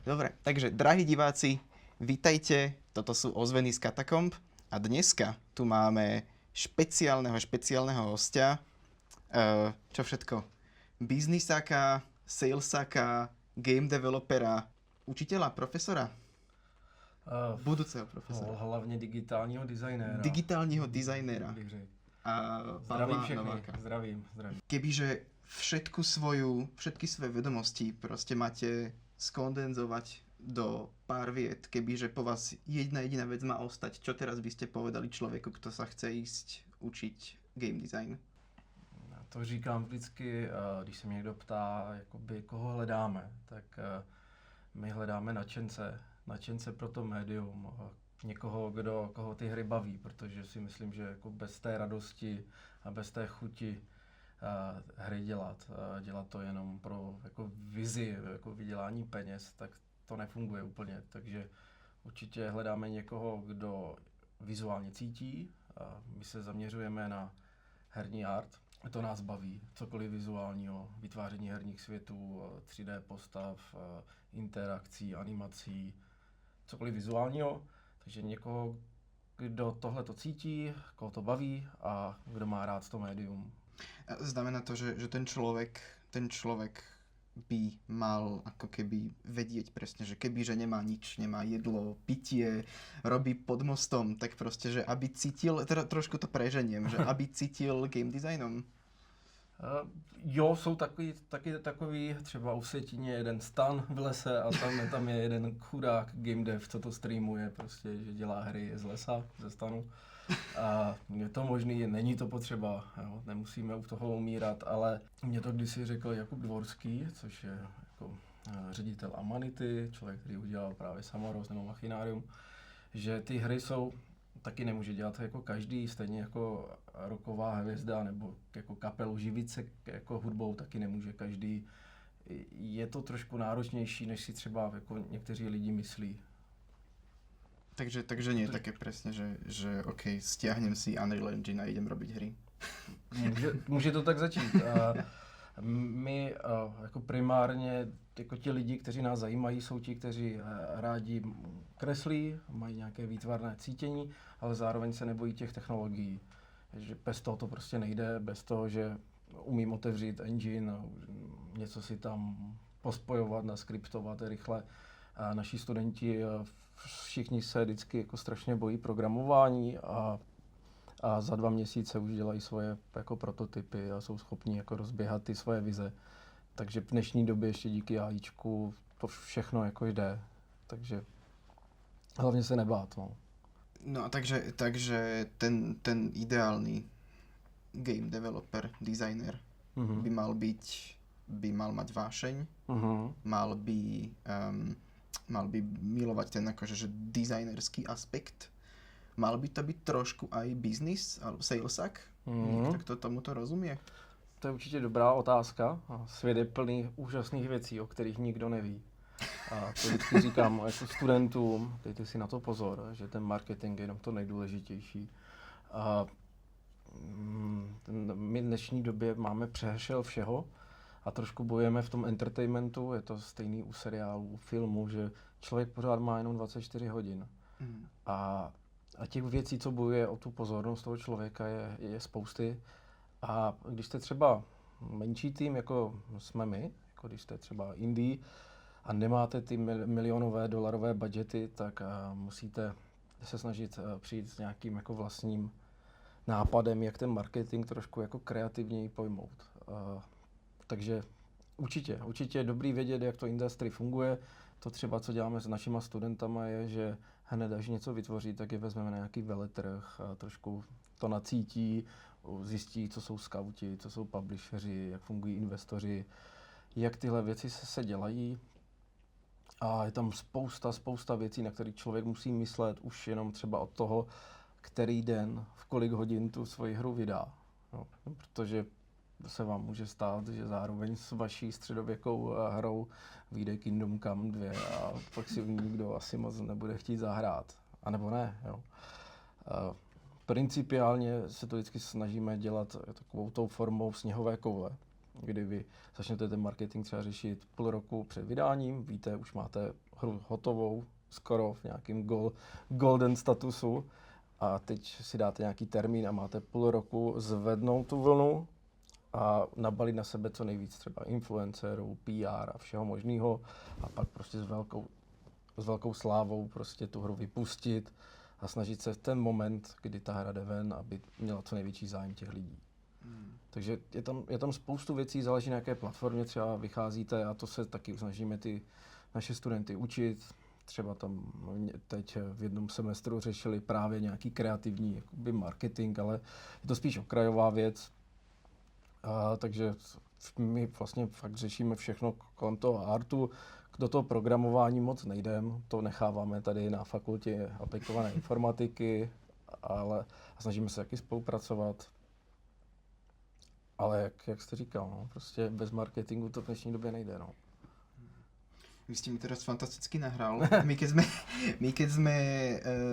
Dobre, takže drahí diváci, vítajte, toto sú ozveny z Katakomb a dneska tu máme špeciálneho hostia. Čo všetko? Biznisáka, salesáka, game developera, učiteľa, profesora? Budúceho profesora. Hlavně digitálního designéra. Digitálního designéra. Bych řekl. A Zdravím Pavla všechny. Nováka. Zdravím. Kebyže všetky svoje vedomosti proste máte skondenzovať do pár viet, kebyže po vás jedna jediná vec má ostať, čo teraz by ste povedali človeku, kto sa chce ísť učiť game design? Já to říkám vždycky, když se mě někdo ptá, jakoby, koho hledáme, tak my hledáme nadšence pro to médium, někoho, koho ty hry baví, protože si myslím, že jako bez té radosti a bez té chuti hry dělat to jenom pro jako vizi, jako vydělání peněz, tak to nefunguje úplně. Takže určitě hledáme někoho, kdo vizuálně cítí. My se zaměřujeme na herní art. To nás baví, cokoliv vizuálního, vytváření herních světů, 3D postav, interakcí, animací, cokoliv vizuálního. Takže někoho, kdo tohle to cítí, koho to baví a kdo má rád to médium. Znamená to, že ten človek by mal ako keby vedieť presne, že keby, že nemá nič, nemá jedlo, pitie, robí pod mostom, tak proste, že aby cítil, teda trošku to preženiem, že aby cítil game designom. Jo, jsou takový, třeba u Setině jeden stan v lese a tam je jeden chudák game dev, co to streamuje, prostě, že dělá hry z lesa, ze stanu. A je to možný, není to potřeba, jo, nemusíme u toho umírat, ale mě to kdysi řekl Jakub Dvorský, což je jako ředitel Amanity, člověk, který udělal právě Samorost nebo Machinarium, že ty hry jsou, taky nemůže dělat jako každý, stejně jako rocková hvězda nebo jako kapelu živit se jako hudbou taky nemůže každý. Je to trošku náročnější, než si třeba jako někteří lidi myslí. Takže nie je také presne, že OK, stiahnem si Unreal Engine a idem robiť hry. Může to tak začít. My jako primárně jako ti lidi, kteří nás zajímají, jsou ti, kteří rádi kreslí, mají nějaké výtvarné cítění, ale zároveň se nebojí těch technologií. Že bez toho to prostě nejde, bez toho, že umím otevřít engine, něco si tam pospojovat, naskriptovat rychle. A naši studenti všichni se vždycky jako strašně bojí programování a za 2 měsíce už dělají svoje jako prototypy a jsou schopni jako rozběhat ty svoje vize. Takže v dnešní době ještě díky AIčku to všechno jako jde. Takže hlavně se nebát. No a takže ten ideálny game developer, designer by mal mať vášeň, mal by milovať ten akože že designerský aspekt, mal by to byť trošku aj business alebo salesák, niekto, kto tomuto rozumie? To je určitě dobrá otázka. Svět je plný úžasných věcí, o kterých nikdo neví. A to vždycky říkám jako studentům, dejte si na to pozor, že ten marketing je jenom to nejdůležitější. A my v dnešní době máme přehršel všeho a trošku bojujeme v tom entertainmentu, je to stejný u seriálů, u filmu, že člověk pořád má jenom 24 hodin. A těch věcí, co bojuje o tu pozornost toho člověka, je spousty. A když jste třeba menší tým, jako jsme my, jako když jste třeba indie a nemáte ty milionové dolarové budgety, tak musíte se snažit přijít s nějakým jako vlastním nápadem, jak ten marketing trošku jako kreativněji pojmout. Takže určitě je dobrý vědět, jak to industry funguje. To třeba, co děláme s našima studentama, je, že hned, až něco vytvoří, tak je vezmeme na nějaký veletrh a trošku to nacítí, zjistí, co jsou skauti, co jsou publisheri, jak fungují investoři, jak tyhle věci se dělají. A je tam spousta věcí, na které člověk musí myslet už jenom třeba od toho, který den, v kolik hodin tu svoji hru vydá. No, protože se vám může stát, že zároveň s vaší středověkou hrou vyjde Kingdom Come 2 a pak si v ní nikdo asi moc nebude chtít zahrát. A nebo ne, jo. Principiálně se to vždycky snažíme dělat takovou tou formou sněhové koule. kdy vy začnete ten marketing třeba řešit půl roku před vydáním, víte, už máte hru hotovou, skoro v nějakém golden statusu a teď si dáte nějaký termín a máte půl roku zvednout tu vlnu a nabalit na sebe co nejvíc třeba influencerů, PR a všeho možného a pak prostě s velkou slávou prostě tu hru vypustit a snažit se v ten moment, kdy ta hra jde ven, aby měla co největší zájem těch lidí. Takže je tam spoustu věcí, záleží na jaké platformě třeba vycházíte a to se taky snažíme ty naše studenty učit. Třeba tam teď v jednom semestru řešili právě nějaký kreativní jakoby marketing, ale je to spíš okrajová věc. Takže my vlastně fakt řešíme všechno kolem toho artu. Do toho programování moc nejdem, to necháváme tady na fakultě aplikované informatiky, ale snažíme se taky spolupracovat. Ale jak jste říkal, no, prostě bez marketingu to v dnešní době nejde. No. Vy ste mi teraz fantasticky nahral. My keď sme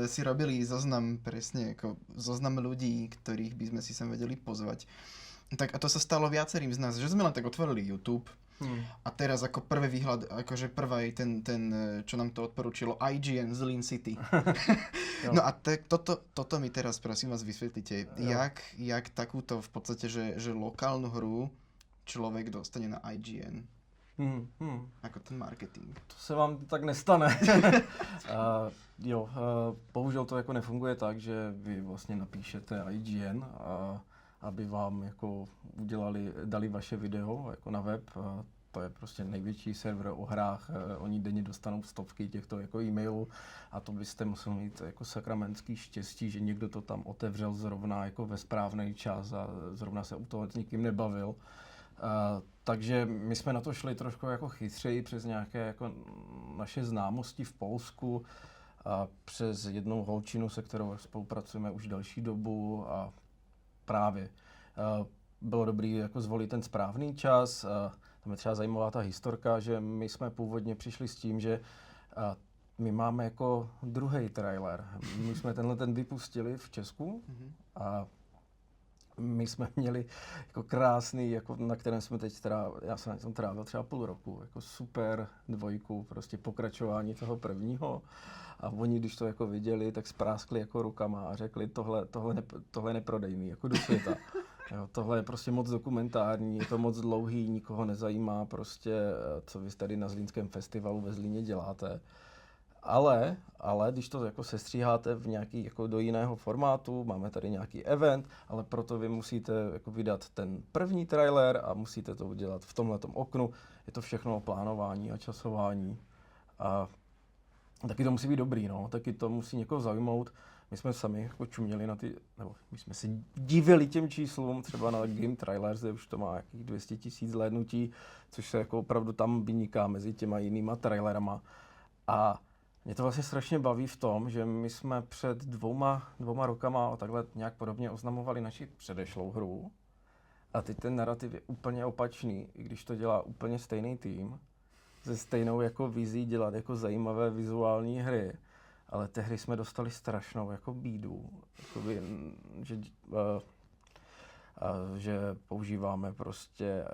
si robili zoznam, presne ako zoznam ľudí, ktorých by sme si sem vedeli pozvať, tak a to sa stalo viacerým z nás, že sme len tak otvorili YouTube a teraz ako prvý výhľad, akože prvý ten, čo nám to odporúčilo, IGN z Lean City. No a toto mi teraz prosím vás vysvetlite, jak takúto v podstate, že lokálnu hru človek dostane na IGN. Jako ten marketing. To se vám tak nestane. Bohužel to jako nefunguje tak, že vy vlastně napíšete IGN, aby vám jako dali vaše video jako na web. To je prostě největší server o hrách, oni denně dostanou stovky těchto jako e-mailů a to byste museli mít jako sakramentský štěstí, že někdo to tam otevřel zrovna jako ve správný čas a zrovna se u toho s nikým nebavil. Takže my jsme na to šli trošku jako chytřeji přes nějaké jako naše známosti v Polsku a přes jednou holčinu, se kterou spolupracujeme už delší dobu a právě bylo dobrý jako zvolit ten správný čas. Tam je třeba zajímavá ta historka, že my jsme původně přišli s tím, že my máme jako druhý trailer. My jsme ten vypustili v Česku a my jsme měli jako krásný, jako na kterém jsme teď já jsem na tom trávil třeba půl roku, jako super dvojku, prostě pokračování toho prvního. A oni, když to jako viděli, tak spráskli jako rukama a řekli, tohle neprodejný, jako do světa. Jo, tohle je prostě moc dokumentární, je to moc dlouhý, nikoho nezajímá prostě, co vy tady na Zlínském festivalu ve Zlíně děláte. Ale když to jako sestříháte v nějaký jako do jiného formátu, máme tady nějaký event, ale proto vy musíte jako vydat ten první trailer a musíte to udělat v tomhletom oknu. Je to všechno o plánování a časování. A taky to musí být dobrý, no, taky to musí někoho zaujmout. My jsme sami jako čuměli na ty, nebo my jsme se divili těm číslům, třeba na Game Trailers, kde už to má jakých 200 000 zhlédnutí, což se jako opravdu tam vyniká mezi těma jinýma trailerama. A mě to vlastně strašně baví v tom, že my jsme před dvouma rokama takhle nějak podobně oznamovali naši předešlou hru a teď ten narrativ je úplně opačný, i když to dělá úplně stejný tým, se stejnou jako vizí dělat jako zajímavé vizuální hry, ale té hry jsme dostali strašnou jako bídu, jakoby, že používáme prostě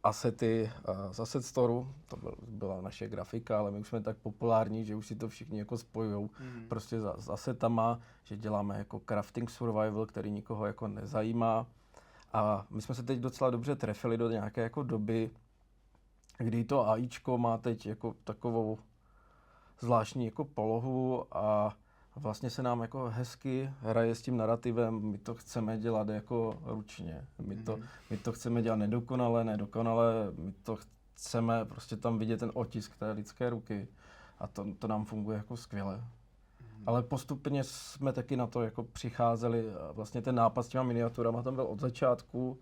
asety z Asset Storeu, to byla naše grafika, ale my už jsme tak populární, že už si to všichni jako spojujou prostě s asetama, že děláme jako crafting survival, který nikoho jako nezajímá. A my jsme se teď docela dobře trefili do nějaké jako doby, kdy to AIčko má teď jako takovou zvláštní jako polohu a vlastně se nám jako hezky hraje s tím narrativem, my to chceme dělat jako ručně, my to chceme dělat nedokonale, my to chceme prostě tam vidět ten otisk té lidské ruky a to nám funguje jako skvěle. Ale postupně jsme taky na to jako přicházeli, vlastně ten nápad s těma miniaturama tam byl od začátku,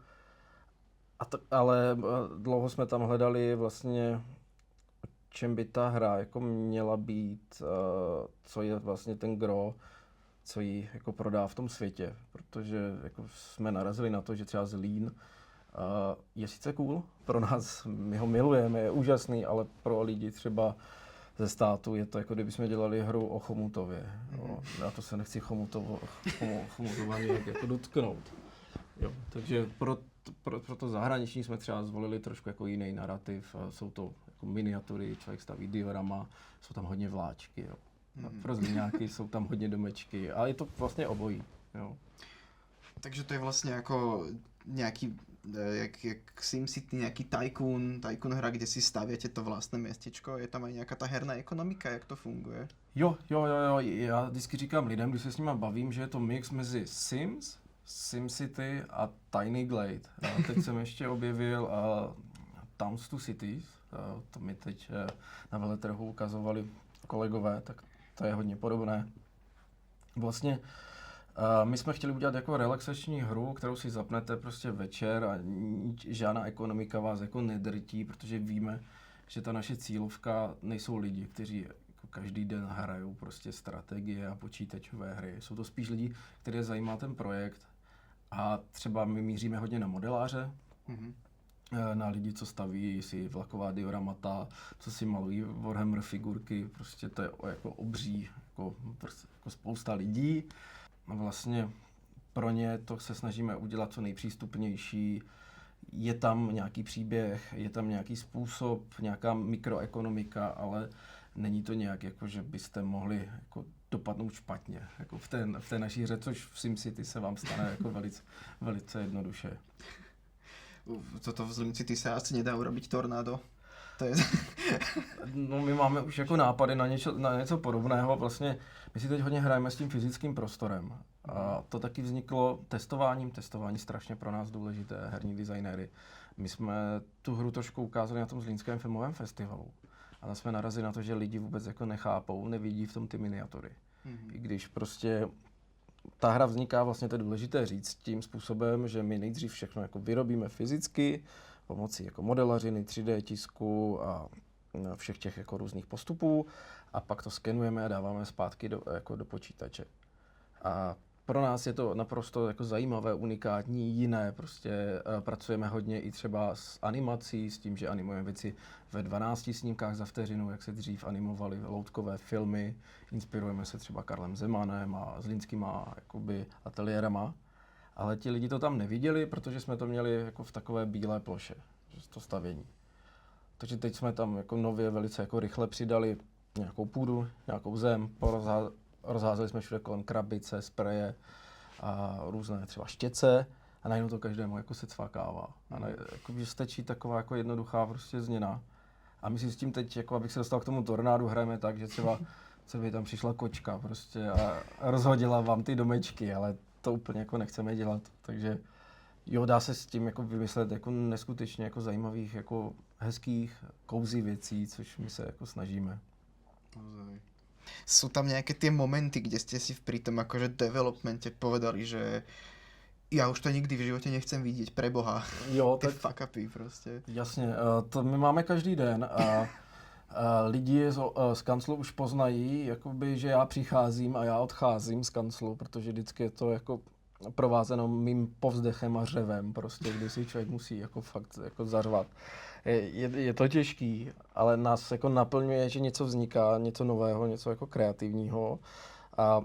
ale dlouho jsme tam hledali vlastně, čem by ta hra jako měla být, co je vlastně ten gro, co ji jako prodá v tom světě, protože jako jsme narazili na to, že třeba Zlín je sice cool, pro nás, my ho milujeme, je úžasný, ale pro lidi třeba ze státu je to jako kdybychom dělali hru o Chomutově. No, já to se nechci Chomutova nějak jako dotknout. Jo, takže pro to zahraniční jsme třeba zvolili trošku jako jiný narrativ. Jsou to jako miniatury, člověk staví diorama, jsou tam hodně vláčky, jo. Pro Zlíňáky jsou tam hodně domečky, ale je to vlastně obojí, jo. Takže to je vlastně jako nějaký, jak SimCity, nějaký tycoon hra, kde si stavěte to vlastné městečko, je tam aj nějaká ta herná ekonomika, jak to funguje? Jo, já vždycky říkám lidem, když se s nima bavím, že je to mix mezi Sims, SimCity a Tiny Glade. Teď jsem ještě objevil Towns to Cities, to mi teď na veletrhu ukazovali kolegové, tak to je hodně podobné. Vlastně my jsme chtěli udělat jako relaxační hru, kterou si zapnete prostě večer a žádná ekonomika vás jako nedrtí, protože víme, že ta naše cílovka nejsou lidi, kteří jako každý den hrajou prostě strategie a počítačové hry. Jsou to spíš lidi, které zajímá ten projekt a třeba my míříme hodně na modeláře, na lidi, co staví si vlaková dioramata, co si malují Warhammer figurky, prostě to je jako obří, jako spousta lidí. A vlastně pro ně to se snažíme udělat co nejpřístupnější. Je tam nějaký příběh, je tam nějaký způsob, nějaká mikroekonomika, ale není to nějak, jako, že byste mohli jako dopadnout špatně. Jako v té naší hře, což v SimCity se vám stane jako velice jednoduše. Toto v SimCity se asi nedá urobiť tornádo. To je... No, my máme už jako nápady na něco podobného. Vlastně my si teď hodně hrajeme s tím fyzickým prostorem. A to taky vzniklo testováním. Testování strašně pro nás důležité, herní designéry. My jsme tu hru trošku ukázali na tom Zlínském filmovém festivalu. Ale jsme narazili na to, že lidi vůbec jako nechápou, nevidí v tom ty miniatury. I když prostě ta hra vzniká, vlastně to je důležité říct, tím způsobem, že my nejdřív všechno jako vyrobíme fyzicky, pomocí jako modelařiny, 3D tisku a všech těch jako různých postupů a pak to skenujeme a dáváme zpátky do počítače. A pro nás je to naprosto jako zajímavé, unikátní, jiné, prostě pracujeme hodně i třeba s animací, s tím, že animujeme věci ve 12 snímkách za vteřinu, jak se dřív animovaly loutkové filmy, inspirujeme se třeba Karlem Zemanem a zlínskýma jakoby ateliérama. Ale ti lidi to tam neviděli, protože jsme to měli jako v takové bílé ploše, to stavění. Takže teď jsme tam jako nově velice jako rychle přidali nějakou půdu, nějakou zem, rozházeli jsme všude kolem krabice, spreje a různé třeba štěce a najednou to každému jako se cvakává. A jako, že stačí taková jako jednoduchá prostě změna. A my si s tím teď, jako abych se dostal k tomu tornádu, hrajeme tak, že třeba by tam přišla kočka prostě a rozhodila vám ty domečky, ale to úplně jako nechceme dělat, takže jo, dá se s tím jako vymyslet jako neskutečně jako zajímavých, jako hezkých, cozy věcí, což my se jako snažíme. Sú tam nejaké tie momenty, kde ste si pri tom akože developmente povedali, že ja už to nikdy v živote nechcem vidieť, preboha. Jo, ty fuck upy prostě. Jasně, to my máme každý den a lidi z kanclu už poznají, jakoby, že já přicházím a já odcházím z kanclu, protože vždycky je to jako provázeno mým povzdechem a řevem, prostě, kdy si člověk musí jako fakt jako zařvat. Je to těžký, ale nás jako naplňuje, že něco vzniká, něco nového, něco jako kreativního. A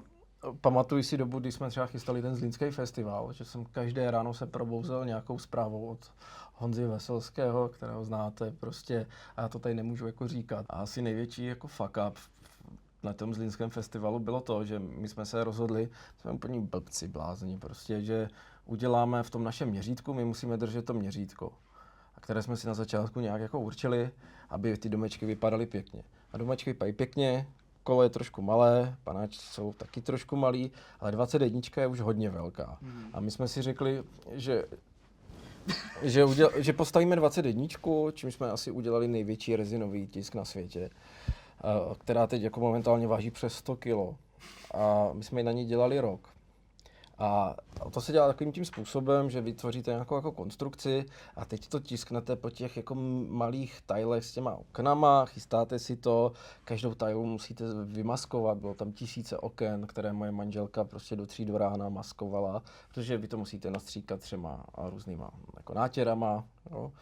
pamatuju si dobu, kdy jsme třeba chystali ten Zlínský festival, že jsem každé ráno se probouzel nějakou zprávou od Honzy Veselského, kterého znáte prostě, a já to tady nemůžu jako říkat. A asi největší jako fuck up na tom Zlínském festivalu bylo to, že my jsme se rozhodli, jsme úplně blbci, blázni prostě, že uděláme v tom našem měřítku, my musíme držet to měřítko, které jsme si na začátku nějak jako určili, aby ty domečky vypadaly pěkně. A domečky vypadají pěkně, kolo je trošku malé, panáči jsou taky trošku malý, ale 21 je už hodně velká. A my jsme si řekli, že postavíme 21, čím jsme asi udělali největší rezinový tisk na světě, která teď jako momentálně váží přes 100 kg. A my jsme ji na ní dělali rok. A to se dělá takovým tím způsobem, že vytvoříte nějakou jako konstrukci a teď to tisknete po těch jako malých tajlech s těma oknama, chystáte si to, každou tajlu musíte vymaskovat, bylo tam tisíce oken, které moje manželka prostě do 3 do rána maskovala, protože vy to musíte nastříkat 3 různýma jako nátěrama, jo,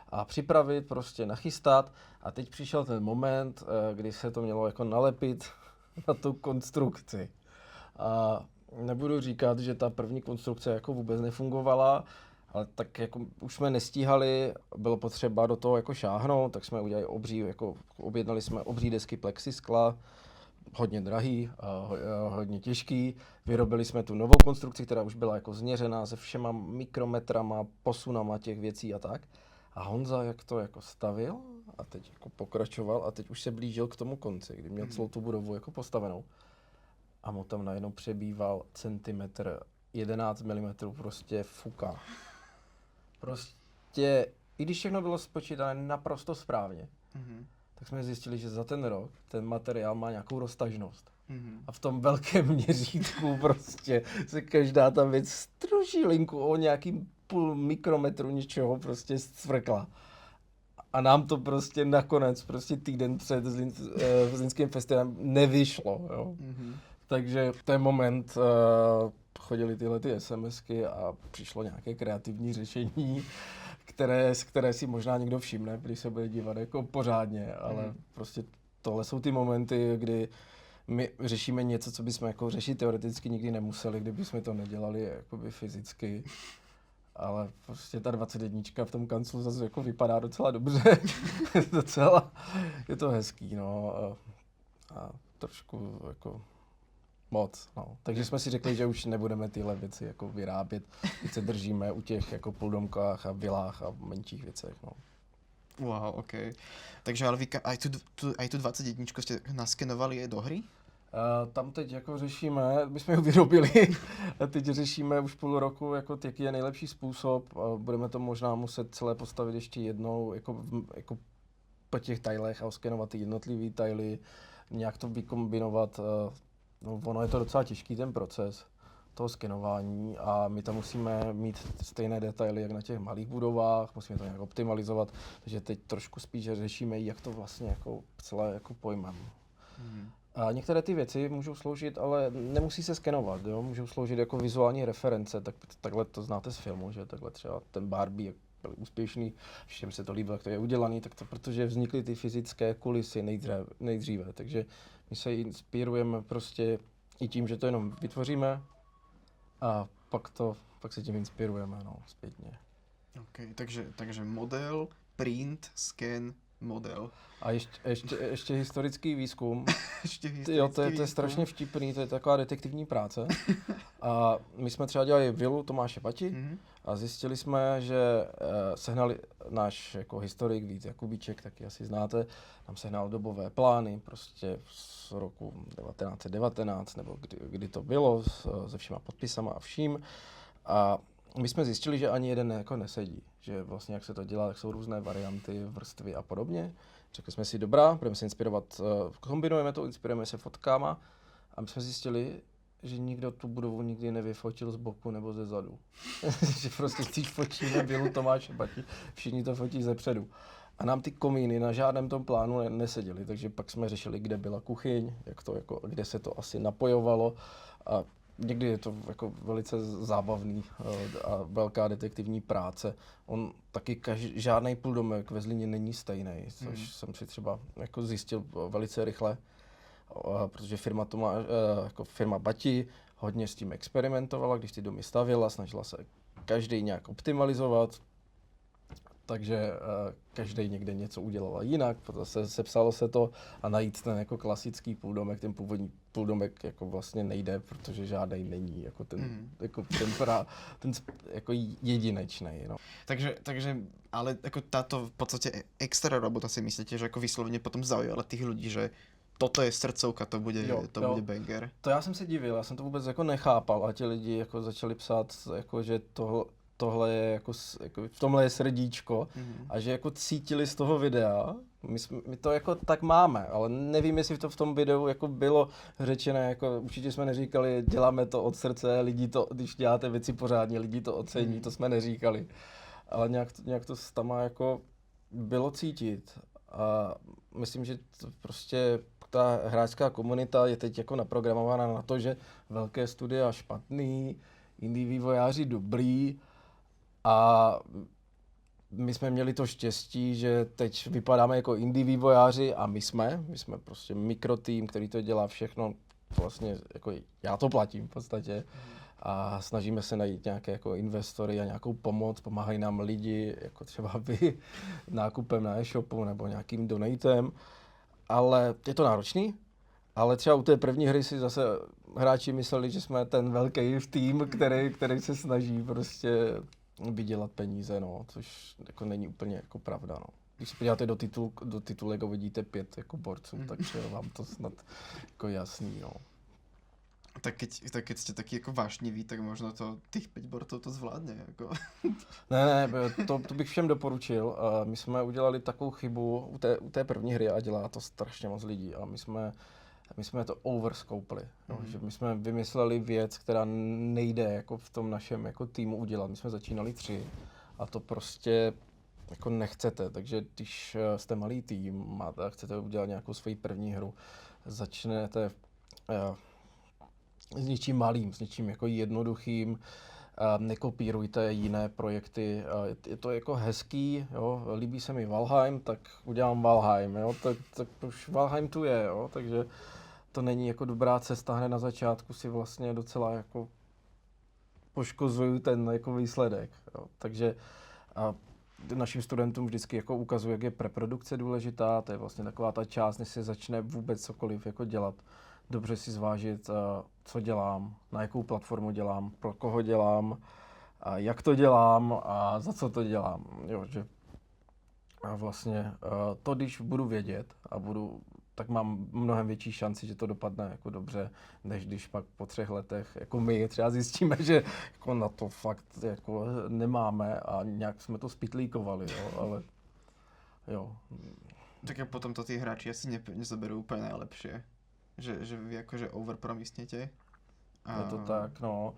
a připravit, prostě nachystat a teď přišel ten moment, kdy se to mělo jako nalepit na tu konstrukci. A nebudu říkat, že ta první konstrukce jako vůbec nefungovala, Ale tak jako už jsme nestíhali, bylo potřeba do toho jako šáhnout, tak jsme udělali objednali jsme obří desky plexiskla, hodně drahý, hodně těžký. Vyrobili jsme tu novou konstrukci, která už byla jako změřená se všema mikrometrama, posunama těch věcí a tak. A Honza, jak to jako stavil a teď jako pokračoval a teď už se blížil k tomu konci, kdy měl celou tu budovu jako postavenou. A mu tam najednou přebýval centimetr 11 mm prostě fuka. Prostě, i když všechno bylo spočítané naprosto správně, tak jsme zjistili, že za ten rok ten materiál má nějakou roztažnost. A v tom velkém měřítku prostě se každá ta věc struží linku o nějakým půl mikrometru něčeho prostě zcvrkla. A nám to prostě nakonec, prostě týden před Zlínským festivalem nevyšlo, jo. Takže v ten moment chodily tyhle ty SMSky a přišlo nějaké kreativní řešení, které si možná někdo všimne, když se bude dívat jako pořádně, ale prostě tohle jsou ty momenty, kdy my řešíme něco, co bychom jako řešit teoreticky nikdy nemuseli, kdyby jsme to nedělali jakoby fyzicky. Ale prostě ta 21 v tom kanclu zase jako vypadá docela dobře. Je to hezký, no. A trošku jako moc, no. Takže jsme si řekli, že už nebudeme tyhle věci jako vyrábět. Teď se držíme u těch jako půldomkách a vilách a menších věcech, no. Wow, OK. Takže ale vy aj tu 21 ste naskenovali do hry? Tam teď jako řešíme, my jsme ho vyrobili, a teď řešíme už půl roku, jako jaký je nejlepší způsob. Budeme to možná muset celé postavit ještě jednou, jako po těch tajlech a oskenovat ty jednotlivý tajly, nějak to vykombinovat. No, ono je to docela těžký ten proces toho skenování a my tam musíme mít stejné detaily, jak na těch malých budovách, musíme to nějak optimalizovat, takže teď trošku spíš řešíme, jak to vlastně jako celé jako pojmem. A některé ty věci můžou sloužit, ale nemusí se skenovat, jo? Můžou sloužit jako vizuální reference, takhle to znáte z filmu, že takhle třeba ten Barbie, jak byl úspěšný, všem se to líbilo, jak to je udělaný, tak to protože vznikly ty fyzické kulisy nejdříve, takže my se inspirujeme prostě i tím, že to jenom vytvoříme a pak se tím inspirujeme, no, zpětně. OK, takže model, print, scan, model. A ještě historický výzkum. Ještě historický jo, to je výzkum. strašně vtipný, to je taková detektivní práce. A my jsme třeba dělali vilu Tomáše Bati a zjistili jsme, že sehnali náš jako historik Vít Jakubíček, taky asi znáte, nám sehnal dobové plány prostě z roku 1919, nebo kdy to bylo, se všema podpisama a vším. A my jsme zjistili, že ani jeden jako nesedí, že vlastně jak se to dělá, tak jsou různé varianty, vrstvy a podobně. Řekli jsme si, dobrá, budeme se inspirovat, kombinujeme to, inspirujeme se fotkama a my jsme zjistili, že nikdo tu budovu nikdy nevyfotil z boku nebo ze zadu. Že prostě když fotíme vilu Tomáše Bati, všichni to fotí ze předu. A nám ty komíny na žádném tom plánu neseděly, takže pak jsme řešili, kde byla kuchyň, kde se to asi napojovalo. A někdy je to jako velice zábavný a velká detektivní práce. On taky žádný půldomek ve Zlíně není stejný, což jsem si třeba jako zjistil velice rychle, protože firma Bati hodně s tím experimentovala, když ty domy stavěla, snažila se každý nějak optimalizovat, takže každý někde něco udělal jinak, zase sepsalo se to a najít ten jako klasický půldomek, ten původní půldomek jako vlastně nejde, protože žádný není jako ten jako jedinečný. No. Takže ale jako táto v podstate extra robota si myslíte, že jako vyslovene potom zaujala tých ľudí, že toto je srdcovka, to bude banger. To já jsem se divil, já jsem to vůbec jako nechápal a ti lidi jako začali psát, jako, že tohle je jako v tomhle je srdíčko a že jako cítili z toho videa, my to jako tak máme, ale nevím, jestli to v tom videu jako bylo řečené, jako určitě jsme neříkali, děláme to od srdce, lidi to, když děláte věci pořádně, lidi to ocení, to jsme neříkali, ale nějak to tam jako bylo cítit a myslím, že to prostě ta hráčská komunita je teď jako naprogramovaná na to, že velké studia špatný, indie vývojáři dobrý. A my jsme měli to štěstí, že teď vypadáme jako indie vývojáři a my jsme prostě mikrotým, který to dělá všechno, vlastně jako já to platím v podstatě. a snažíme se najít nějaké jako investory a nějakou pomoc, pomáhají nám lidi, jako třeba vy, nákupem na e-shopu nebo nějakým donatem, ale je to náročný, ale třeba u té první hry si zase hráči mysleli, že jsme ten velký tým, který se snaží prostě vydělat peníze, no, což jako není úplně jako pravda, no. Když se podíváte do titulek a vidíte 5 jako borců, takže vám to snad jako jasný, no. Tak keď ste taký jako vášnivý, tak možno to těch 5 borců to zvládne, jako. Ne, to bych všem doporučil. My jsme udělali takovou chybu u té první hry a dělá to strašně moc lidí a my jsme to overscopeli, že my jsme vymysleli věc, která nejde jako v tom našem jako týmu udělat. My jsme začínali 3 a to prostě jako nechcete, takže když jste malý tým a chcete udělat nějakou svoji první hru, začnete s něčím malým, s něčím jako jednoduchým, nekopírujte jiné projekty, je to jako hezký, jo? Líbí se mi Valheim, tak udělám Valheim, jo? Tak už Valheim tu je, jo? Takže to není jako dobrá cesta, hned na začátku si vlastně docela jako poškozuju ten jako výsledek, jo? Takže našim studentům vždycky jako ukazuju, jak je preprodukce důležitá, to je vlastně taková ta část, než se začne vůbec cokoliv jako dělat. Dobře si zvážit, co dělám, na jakou platformu dělám, pro koho dělám, a jak to dělám a za co to dělám. Jo, že a vlastně to, když budu vědět tak mám mnohem větší šanci, že to dopadne jako dobře, než když pak po 3 letech jako my třeba zjistíme, že jako na to fakt jako nemáme a nějak jsme to spitlíkovali, jo, ale jo. Tak a potom to ty hráči asi nezoberú úplně najlepšie. Že vy jakože overpromisněte. Je to tak, no.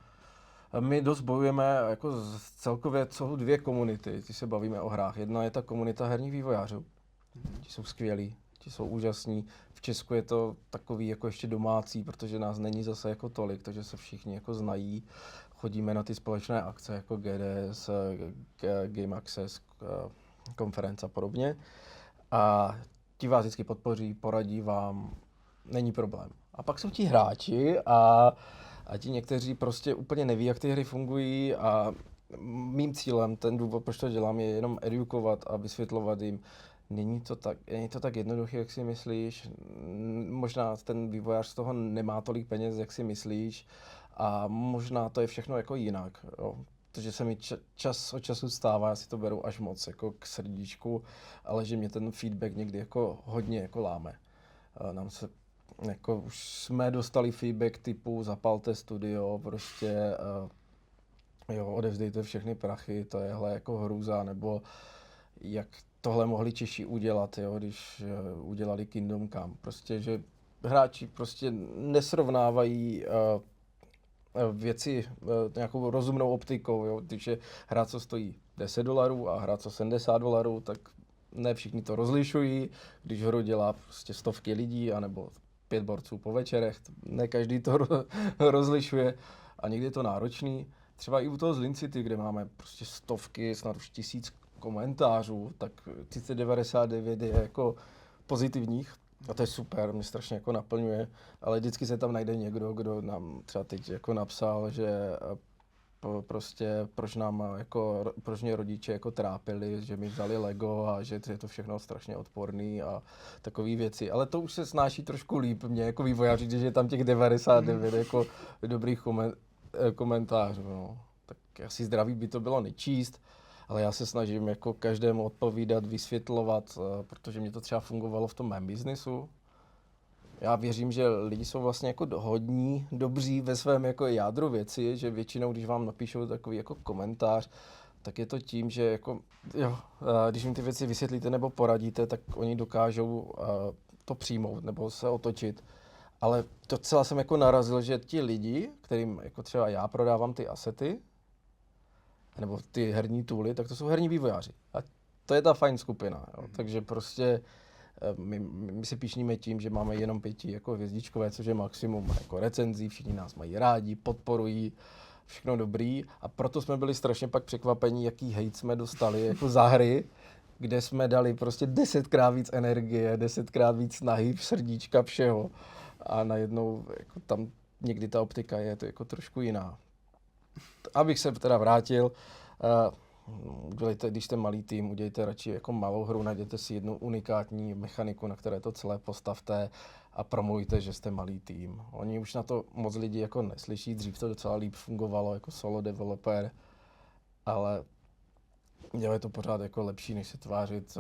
My dost bojujeme jako celkově jsou 2 komunity, když se bavíme o hrách. Jedna je ta komunita herních vývojářů. Ti jsou skvělí, ti jsou úžasní. V Česku je to takový jako ještě domácí, protože nás není zase jako tolik, takže se všichni jako znají. Chodíme na ty společné akce jako GDS, Game Access, konference a podobně. A ti vás vždycky podpoří, poradí vám, není problém. A pak jsou ti hráči a ti někteří prostě úplně neví, jak ty hry fungují a mým cílem, ten důvod, proč to dělám, je jenom edukovat a vysvětlovat jim. Není to tak jednoduché, jak si myslíš. Možná ten vývojář z toho nemá tolik peněz, jak si myslíš a možná to je všechno jako jinak. Jo. Protože se mi čas od času stává, já si to beru až moc jako k srdíčku, ale že mě ten feedback někdy jako hodně jako láme. Nám se jako už jsme dostali feedback typu zapalte studio, prostě jo, odevzdejte všechny prachy, to je jako hrůza, nebo jak tohle mohli Češi udělat, jo, když udělali Kingdom Come. Prostě, že hráči prostě nesrovnávají věci nějakou rozumnou optikou, jo, když je hra, co stojí $10 a hra, co $70, tak ne všichni to rozlišují, když hru dělá prostě stovky lidí, anebo 5 borců po večerech, ne každý to rozlišuje a někdy je to náročný. Třeba i u toho Zlin City, kde máme prostě stovky, snad už 1000 komentářů, tak 399 je jako pozitivních a to je super, mě strašně jako naplňuje, ale vždycky se tam najde někdo, kdo nám třeba teď jako napsal, že prostě proč mě rodiče jako trápili, že mi vzali Lego a že je to všechno strašně odporný a takové věci. Ale to už se snáší trošku líp mě jako vývojáři, když je tam těch 99 jako dobrých komentářů. No. Tak asi zdraví by to bylo nečíst, ale já se snažím jako každému odpovídat, vysvětlovat, protože mě to třeba fungovalo v tom mém biznisu. Já věřím, že lidi jsou vlastně jako hodní, dobří ve svém jako jádru věci, že většinou, když vám napíšou takový jako komentář, tak je to tím, že jako, jo, když jim ty věci vysvětlíte nebo poradíte, tak oni dokážou to přijmout nebo se otočit. Ale docela jsem jako narazil, že ti lidi, kterým jako třeba já prodávám ty asety, nebo ty herní tooly, tak to jsou herní vývojáři. A to je ta fajn skupina. Jo. Takže prostě my si píšníme tím, že máme jenom 5 jako hvězdičkové, což je maximum jako recenzí, všichni nás mají rádi, podporují, všechno dobrý. A proto jsme byli strašně pak překvapení, jaký hejt jsme dostali jako za hry, kde jsme dali prostě 10krát víc energie, 10krát víc snahy, srdíčka, všeho. A najednou jako tam někdy ta optika je to jako trošku jiná. abych se teda vrátil, udělejte, když jste malý tým, udělejte radši jako malou hru, najděte si jednu unikátní mechaniku, na které to celé postavte a promluvte, že jste malý tým. Oni už na to moc lidí jako neslyší, dřív to docela líp fungovalo jako solo developer, ale je to pořád jako lepší, než se tvářit,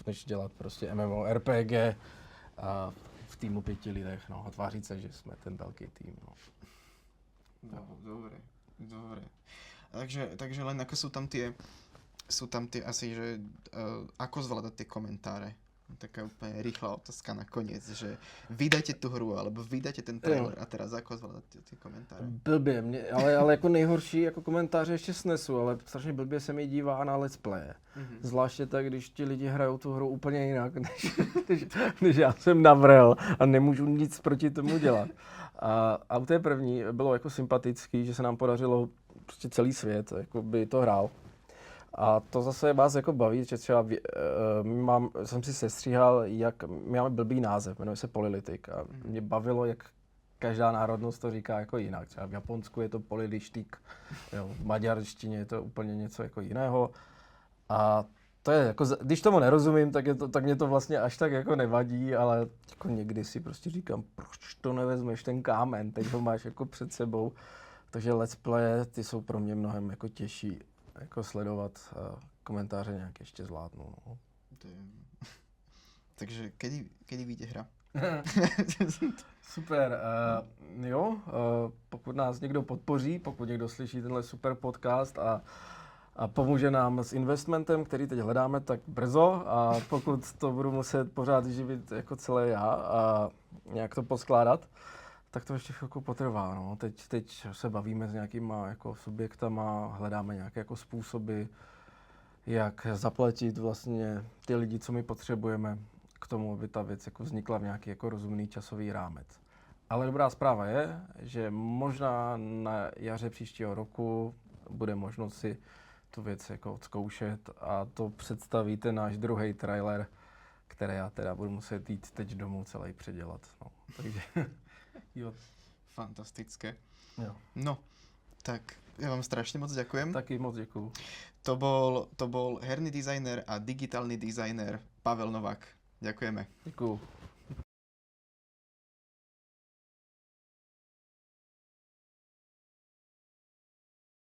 než dělat prostě MMORPG a v týmu 5 lidech, no, a tvářit se, že jsme ten velký tým, no. No, dobre. Takže len ako sú tam tie asi, že ako zvládať tie komentáre. Taká úplne rýchla otázka na koniec, že vydajte tu hru, alebo vydajte ten trailer a teraz ako zvládať ty komentáře. Blbě, ale jako nejhorší jako komentáře ještě snesu, ale strašně blbě se mi dívá na let's play. Mm-hmm. Zvláště tak, když ti lidi hrajou tu hru úplně jinak, než já jsem navrhl a nemůžu nic proti tomu dělat. A u té první bylo jako sympatický, že se nám podařilo prostě celý svět jako by to hrál. A to zase vás jako baví, že třeba jsem si sestříhal, jak my máme blbý název, jmenuje se Polylitik a mě bavilo, jak každá národnost to říká jako jinak. Třeba v Japonsku je to Polylištik, v maďarštině je to úplně něco jako jiného. A to je jako, když tomu nerozumím, tak mě to vlastně až tak jako nevadí, ale jako někdy si prostě říkám, proč to nevezmeš ten kámen, teď ho máš jako před sebou. Takže let's play, ty jsou pro mě mnohem jako těžší jako sledovat a komentáře nějak ještě zvládnu. No. Takže kedy vyjde hra? Super. Pokud nás někdo podpoří, pokud někdo slyší tenhle super podcast a pomůže nám s investmentem, který teď hledáme, tak brzo. A pokud to budu muset pořád živit jako celé já a nějak to poskládat, tak to ještě chvilku potrvá. No. Teď se bavíme s nějakýma jako subjektama, hledáme nějaké jako způsoby, jak zaplatit vlastně ty lidi, co my potřebujeme k tomu, aby ta věc jako vznikla v nějaký jako rozumný časový rámec. Ale dobrá zpráva je, že možná na jaře příštího roku bude možnost si tu věc jako odzkoušet a to představí ten náš druhý trailer, který já teda budu muset jít teď domů celý předělat. No. Takže jo. Fantastické. Jo. No, tak ja vám strašne moc ďakujem. Taky moc děkuju. To bol herný dizajner a digitálny dizajner Pavel Novák. Ďakujeme. Děkuju.